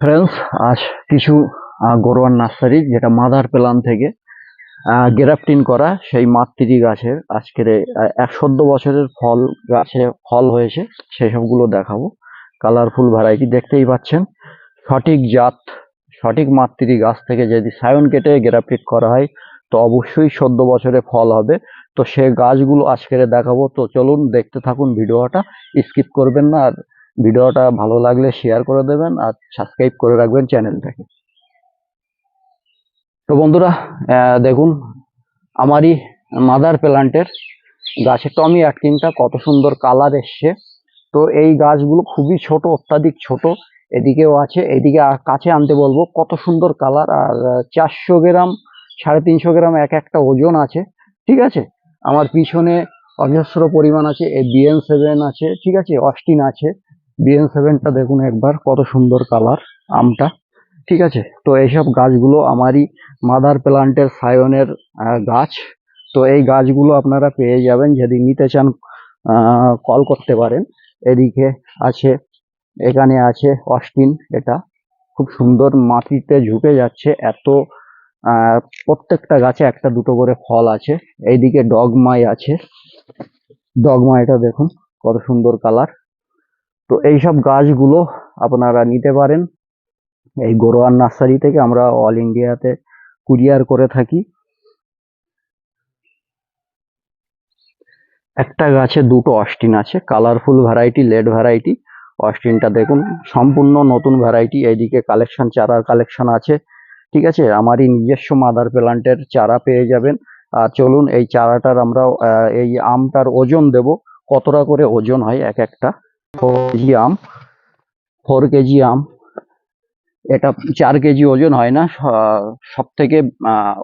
Friends, আজ কিছু গরুয়ার nursery যেটা মাদার প্ল্যান থেকে গ্রাফটিং করা সেই মাতৃ গাছের আজকের ১১৪ বছরের ফল গাছে ফল হয়েছে, সেই সবগুলো দেখাবো। কালারফুল ভ্যারাইটি দেখতেই পাচ্ছেন। সঠিক জাত, সঠিক মাতৃ গাছ থেকে যদি সায়ন কেটে গ্রাফটিং করা হয় তো অবশ্যই ১৪ বছরে ফল হবে। তো সে গাছগুলো আজকের দেখাবো। তো চলুন দেখতে থাকুন ভিডিওটা, স্কিপ করবেন না। আর ভিডিওটা ভালো লাগলে শেয়ার করে দেবেন আর সাবস্ক্রাইব করে রাখবেন চ্যানেলটাকে। তো বন্ধুরা, দেখুন আমারই মাদার প্ল্যান্টের গাছে টমি অ্যাটকিনটা কত সুন্দর কালার এসছে। তো এই গাছগুলো খুবই ছোট, অত্যাধিক ছোট। এদিকেও আছে, এদিকে কাছে আনতে বলবো। কত সুন্দর কালার। আর ৪০০ গ্রাম ৩৫০ গ্রাম এক একটা ওজন আছে। ঠিক আছে, আমার পিছনে অজস্র পরিমাণ আছে। এই BN7 আছে, ঠিক আছে, অস্টিন আছে। BN7টা দেখুন একবার, কত সুন্দর কালার আমটা। ঠিক আছে, তো এইসব গাছগুলো আমারই মাদার প্ল্যান্টের সায়নের গাছ। তো এই গাছগুলো আপনারা পেয়ে যাবেন, যদি নিতে চান কল করতে পারেন। এদিকে আছে, এখানে আছে অস্টিন। এটা খুব সুন্দর মাটিতে ঝুঁকে যাচ্ছে এত। প্রত্যেকটা গাছে একটা দুটো করে ফল আছে। এইদিকে ডগমাই আছে। ডগমাইটা দেখুন কত সুন্দর কালার। তো এইসব গাছগুলো আপনারা নিতে পারেন এই গরোয়ার নার্সারি থেকে। আমরা অল ইন্ডিয়াতে কুরিয়ার করে থাকি। একটা গাছে দুটো অস্টিন আছে, কালারফুল ভ্যারাইটি, লেড ভ্যারাইটি। অস্টিনটা দেখুন সম্পূর্ণ নতুন ভ্যারাইটি। এইদিকে কালেকশন, চারার কালেকশন আছে। ঠিক আছে, আমারই নিজস্ব মাদার প্ল্যান্টের চারা পেয়ে যাবেন। আর চলুন এই চারাটার আমরা এই আমটার ওজন দেব, কতটা করে ওজন হয় এক একটা। 4 কেজি আম, 4 কেজি আম। এটা 4 কেজি ওজন হয় না, সব থেকে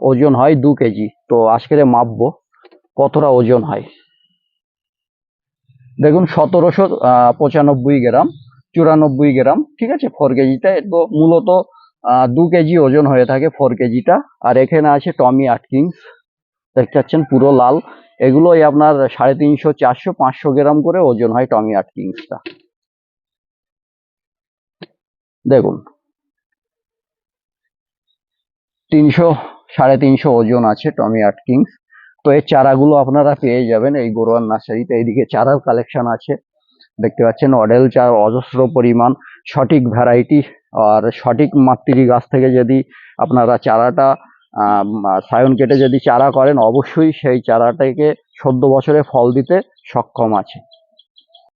ওজন হয় 2 কেজি। তো আজকে মাপবো কতটা ওজন হয়। দেখুন ১৭৯৫ গ্রাম, ৯৪ গ্রাম। ঠিক আছে, 4 কেজিটা তো মূলত 2 কেজি ওজন হয়ে থাকে 4 কেজিটা। আর এখানে আছে টমি আটকিংস, দেখতে পাচ্ছেন পুরো লাল। এগুলোই আপনার ৩৫০, ৪০০, ৫০০ গ্রাম করে ওজন হয় টমি আটকিংসটা। দেখুন ৩০০, ৩৫০ ওজন আছে টমি আটকিংস। তো এই চারাগুলো আপনারা পেয়ে যাবেন এই গরোয়ার নার্সারিতে। এইদিকে চারার কালেকশন আছে, দেখতে পাচ্ছেন অডেল চার অজস্র পরিমাণ, সঠিক ভ্যারাইটি। আর সঠিক মাতৃ গাছ থেকে যদি আপনারা চারাটা সায়ন কেটে যদি চারা করেন, অবশ্যই সেই চারাটাকে ১৪ বছরে ফল দিতে সক্ষম আছে।